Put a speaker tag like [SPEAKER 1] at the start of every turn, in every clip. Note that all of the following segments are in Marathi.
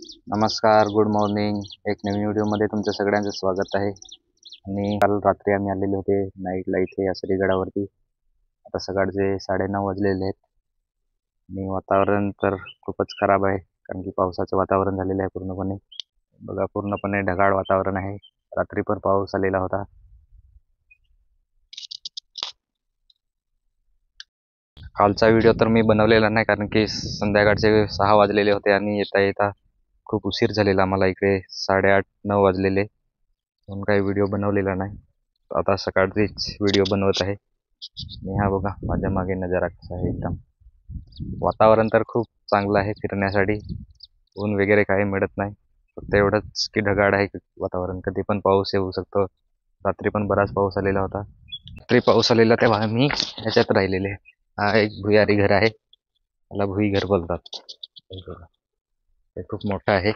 [SPEAKER 1] नमस्कार, गुड मॉर्निंग. एक नवीन व्हिडिओमध्ये तुमचं सगळ्यांचं स्वागत आहे. आणि काल रात्री आम्ही आलेले होते नाईटला इथे आसरी गडावरती. आता सकाळचे 9:30 वाजलेले आहेत आणि वातावरण तर खूपच खराब आहे, कारण की पावसाचं वातावरण झालेलं आहे पूर्णपणे. बघा, पूर्णपणे ढगाळ वातावरण आहे. रात्री पण पाऊस आलेला होता. कालचा व्हिडिओ तर मी बनवलेला नाही, कारण की संध्याकाळचे 6 वाजलेले होते आणि येता येता खूप उशीर झालेला आम्हाला. इकडे 8:30-9 वाजलेले, म्हणून काही व्हिडिओ बनवलेला नाही. आता सकाळचीच व्हिडिओ बनवत आहे. आणि हा बघा माझ्या मागे नजारा कसा आहे. एकदम वातावरण तर खूप चांगलं आहे फिरण्यासाठी. ऊन वगैरे काही मिळत नाही, फक्त एवढंच की ढगाळ आहे वातावरण. कधी पण पाऊस येऊ शकतो. रात्री पण बराच पाऊस आलेला होता. रात्री पाऊस आलेला तेव्हा आम्ही ह्याच्यात राहिलेले. हा एक भुयारी घर आहे, त्याला भुई घर बोलतात. हे खूप मोठं आहे.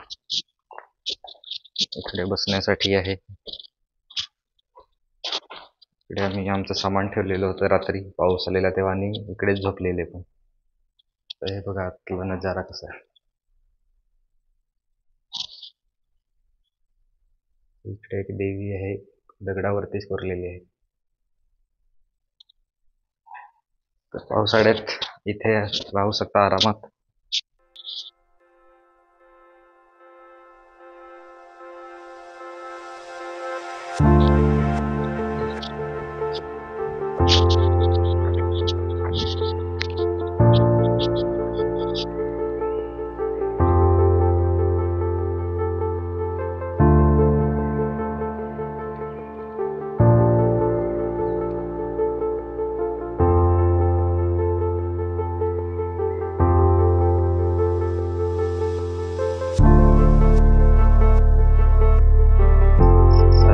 [SPEAKER 1] इकडे बसण्यासाठी आहे. इकडे आम्ही आमचं सामान ठेवलेलं होतं रात्री पाऊस आलेला तेव्हा, आणि इकडेच झोपलेले पण. तर हे बघा किंवा नजारा कसा आहे. इकडे एक देवी आहे, दगडावरतीच कोरलेली आहे. तर पावसाळ्यात इथे राहू शकता आरामात.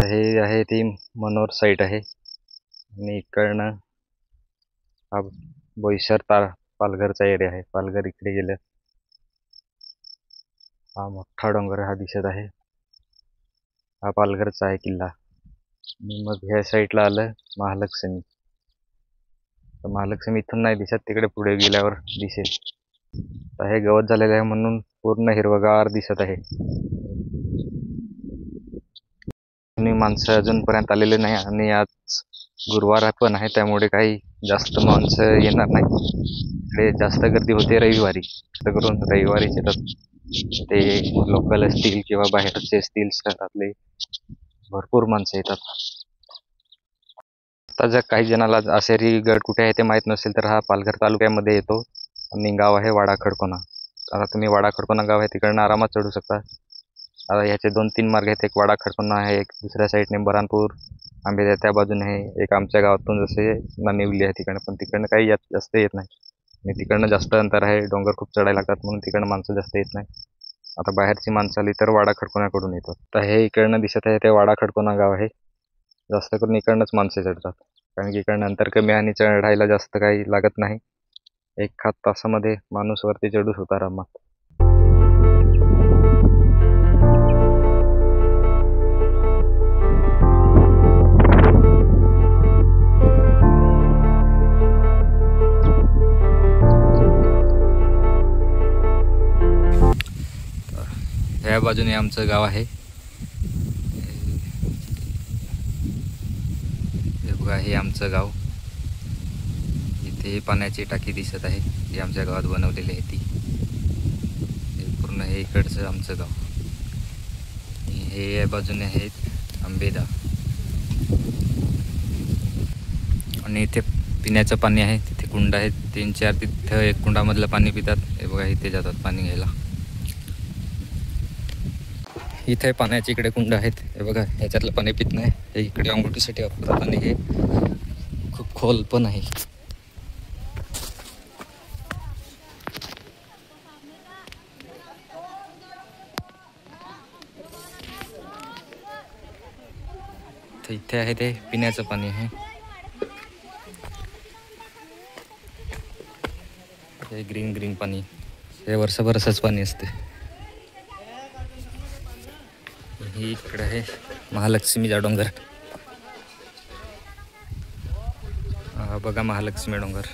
[SPEAKER 1] हे आहे ती मनोर साईट आहे, आणि इकडनं हा बोईसर पालघरचा एरिया आहे. पालघर इकडे गेलं. हा मोठा डोंगर हा दिसत आहे, हा पालघरचा आहे किल्ला. आणि मग ह्या साईडला आलं महालक्ष्मी. तर महालक्ष्मी इथून नाही दिसत, तिकडे पुढे गेल्यावर दिसेल. तर हे गवत झालेलं आहे म्हणून पूर्ण हिरवगार दिसत आहे. आणि माणसं अजूनपर्यंत आलेले नाही, आणि आज गुरुवार पण आहे, त्यामुळे काही जास्त माणसं येणार नाही. इकडे जास्त गर्दी होते रविवारी. जास्त करून रविवारीच येतात. ते लोकल असतील किंवा बाहेरचे असतील, शहरातले भरपूर माणसं येतात. आता जर काही जणाला आसेरी गड कुठे आहे ते माहीत नसेल, तर हा पालघर तालुक्यामध्ये येतो आणि गाव आहे वाडा खडकोना. आता तुम्ही वाडा खडकोना गाव आहे तिकडनं आरामात चढू शकता. आता ह्याचे 2-3 मार्ग आहेत. एक वाडा खडकोना आहे, एक दुसऱ्या साईडने बरानपूर आंबेद्या त्या बाजूने आहे, एक आमच्या गावातून जसे नानिवली आहे तिकडनं. पण तिकडनं काही जास्त येत नाही, आणि तिकडनं जास्त अंतर आहे, डोंगर खूप चढायला लागतात, म्हणून तिकडनं माणसं जास्त येत नाही. आता बाहेरची माणसं आली तर वाडा खडकोनाकडून येतात. तर हे इकडनं दिसत आहे ते वाडा खडकोना गाव आहे. जास्त करून इकडनंच माणसं चढतात, कारण की इकडनं अंतर कमी आणि चढायला जास्त काही लागत नाही. 1 तासामध्ये माणूस वरती चढू शकतो आरामात. ह्या बाजूने आमचं गाव आहे. हे बघा, हे आमचं गाव. इथे पाण्याची टाकी दिसत आहे, जी आमच्या गावात बनवलेली आहे ती. पूर्ण हे इकडचं आमचं गाव. हे या बाजूने आहेत आंबेदा, आणि इथे पिण्याचं पाणी आहे. तिथे कुंड आहेत 3-4. तिथं एक कुंडामधलं पाणी पितात. हे बघा, इथे जातात पाणी घ्यायला. इथे पाण्याचे इकडे कुंड आहेत. हे बघा, ह्याच्यातलं पाणी पित नाही, हे इकडे अंघोळीसाठी वापरतात, आणि हे खूप खोल पण आहे. इथे आहे ते पिण्याचं पाणी आहे. हे ग्रीन पाणी, हे वर्षभर असंच पाणी असते. ही इकडे आहे महालक्ष्मीचा डोंगर. बघा महालक्ष्मी डोंगर.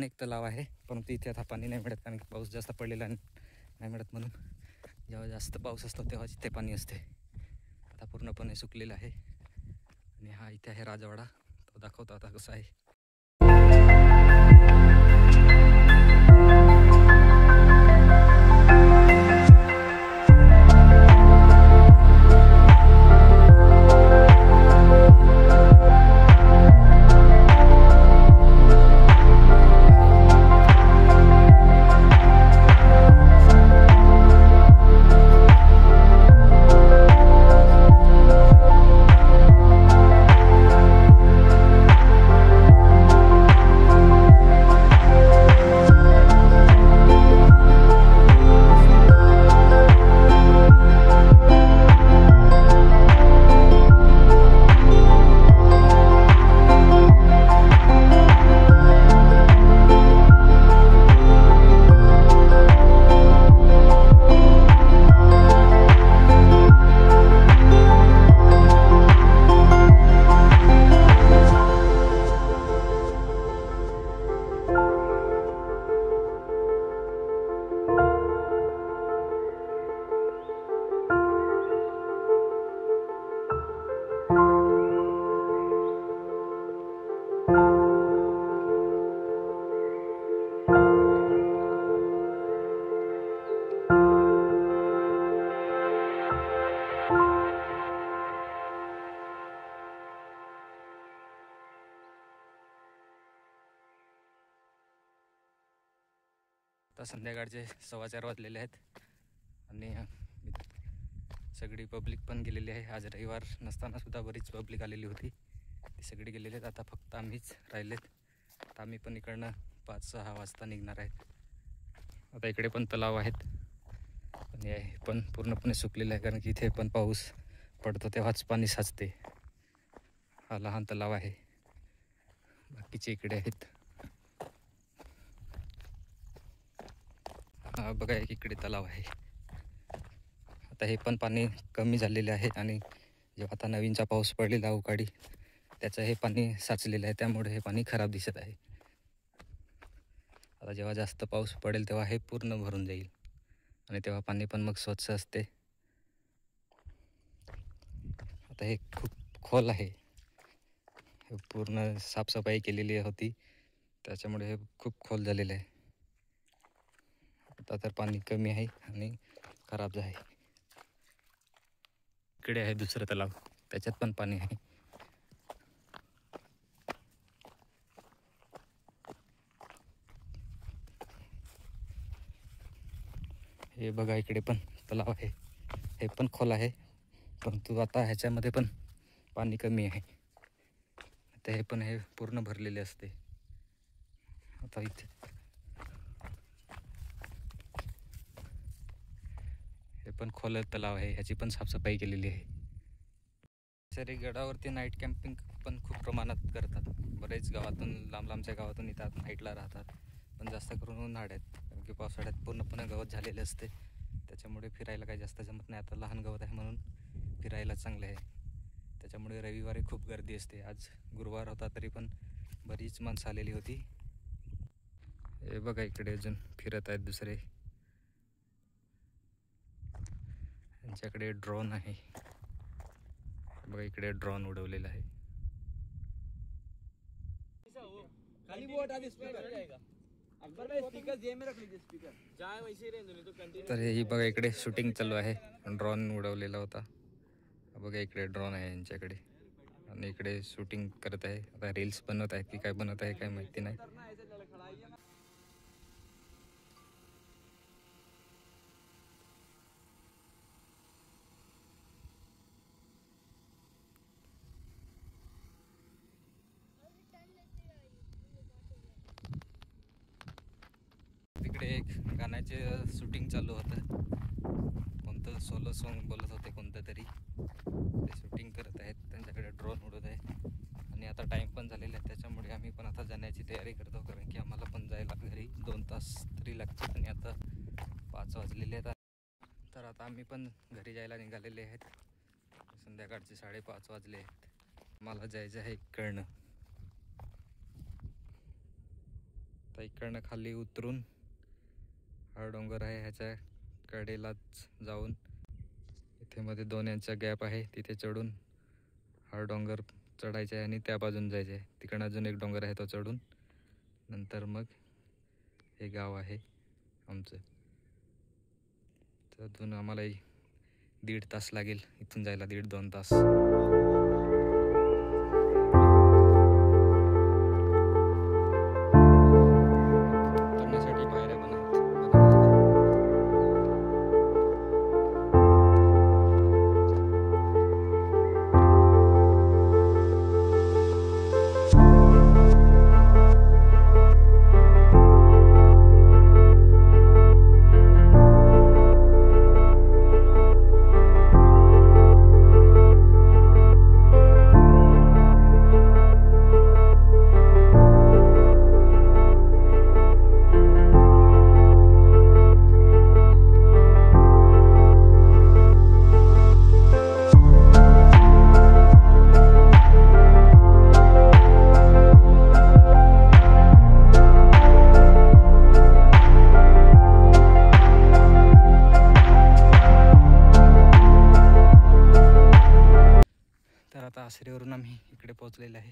[SPEAKER 2] एक तलाव आहे, परंतु इथे आता पाणी नाही मिळत कारण की पाऊस जास्त पडलेला नाही मिळत. म्हणून जेव्हा जास्त पाऊस असतो तेव्हाच इथे पाणी असते. आता पूर्णपणे सुकलेलं आहे. आणि हा इथे आहे राजवाडा, तो दाखवतो आता कसा आहे. आता संध्याकाळचे 4:15 वाजलेले आहेत आणि सगळी पब्लिक पण गेलेली आहे. आज रविवार नसताना सुद्धा बरीच पब्लिक आलेली होती, ती सगळी गेलेली आहेत. आता फक्त आम्हीच राहिलेत. तर आम्ही पण इकडनं 5-6 वाजता निघणार आहेत. आता इकडे पण तलाव आहेत आणि हे पण पूर्णपणे सुकलेलं आहे कारण की इथे पण पाऊस पडतो तेव्हाच पाणी साचते. हा लहान तलाव आहे, बाकीचे इकडे आहेत. हा बघा इकडे तलाव आहे. आता हे पण पाणी कमी झालेले आहे आणि जेव्हा आता नवीनचा पाऊस पडलेला अवकाळी त्याचं हे पाणी साचलेलं आहे, त्यामुळे हे पाणी खराब दिसत आहे. आता जेव्हा जास्त पाऊस पडेल तेव्हा हे पूर्ण भरून जाईल आणि तेव्हा पाणी पण मग स्वच्छ असते. आता हे खूप खोल आहे, हे पूर्ण साफसफाई केलेली होती त्याच्यामुळे हे खूप खोल झालेलं आहे. आता तर पाणी कमी आहे आणि खराब आहे. इकडे आहे दुसरं तलाव, त्याच्यात पण पाणी आहे. हे बघा इकडे पण तलाव आहे, हे पण खोल आहे, परंतु आता ह्याच्यामध्ये पण पाणी कमी आहे. आता हे पण हे पूर्ण भरलेले असते. आता इथे हे पण खोल तलाव आहे, ह्याची पण साफसफाई केलेली आहे. सरी गडावरती नाईट कॅम्पिंग पण खूप प्रमाणात करतात. बरेच गावातून लांबच्या गावातून इथं नाईटला राहतात, पण जास्त करून उन्हाळ्यात, कारण की पावसाळ्यात पूर्णपणे गवत झालेले असते, त्याच्यामुळे फिरायला काही जास्त जमत नाही. आता लहान गवत आहे म्हणून फिरायला चांगले आहे. त्याच्यामुळे रविवारी खूप गर्दी असते. आज गुरुवार होता तरी पण बरीच माणसं आलेली होती. हे बघा इकडे अजून फिरत आहेत दुसरे, त्यांच्याकडे ड्रोन आहे. बघा इकडे ड्रोन उडवलेला आहे. तर हे बघा इकडे शूटिंग चालू आहे, ड्रोन उडवलेला होता. बघा इकडे ड्रोन आहे यांच्याकडे आणि इकडे शूटिंग करत आहे. आता रील्स बनवत आहे की काय बनवत आहे काय माहिती नाही. तिकडे एक गाण्याचे शूटिंग चालू होतं, कोणतं सोलो सॉन्ग बोलत होते कोणतं तरी, ते शूटिंग करत आहेत. त्यांच्याकडे ड्रोन उडत आहे आणि आता टाईम पण झालेला आहे, त्याच्यामुळे आम्ही पण आता जाण्याची तयारी करतो, कारण की आम्हाला पण जायला घरी 2 तास तरी लागतात आणि आता 5 वाजलेले आहेत. तर आता आम्ही पण घरी जायला निघालेले आहेत. संध्याकाळचे 5:30 वाजले आहेत. मला जायचं आहे कळणं. तर इकडनं खाली उतरून हा डोंगर आहे, ह्याच्या कडेलाच जाऊन इथे मध्ये 2 यांचा गॅप आहे, तिथे चढून हा डोंगर चढायचा आहे आणि त्या बाजून जायचं आहे. तिकडनं अजून एक डोंगर आहे, तो चढून नंतर मग हे गाव आहे आमचं. तर अजून आम्हाला 1.5 तास लागेल इथून जायला, 1.5-2 तास. उतरण्यासाठी पायऱ्या पण आहेत बनवलेल्या. तर आता आसरीवरून आम्ही इकडे पोहोचलेलो आहे.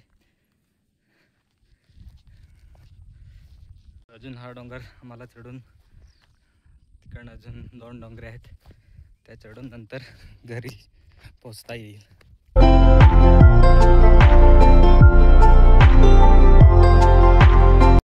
[SPEAKER 2] अजून हा डोंगर आम्हाला चढून, तिकडनं अजून 2 डोंगरे आहेत, त्या चढून नंतर घरी पोहोचता येईल.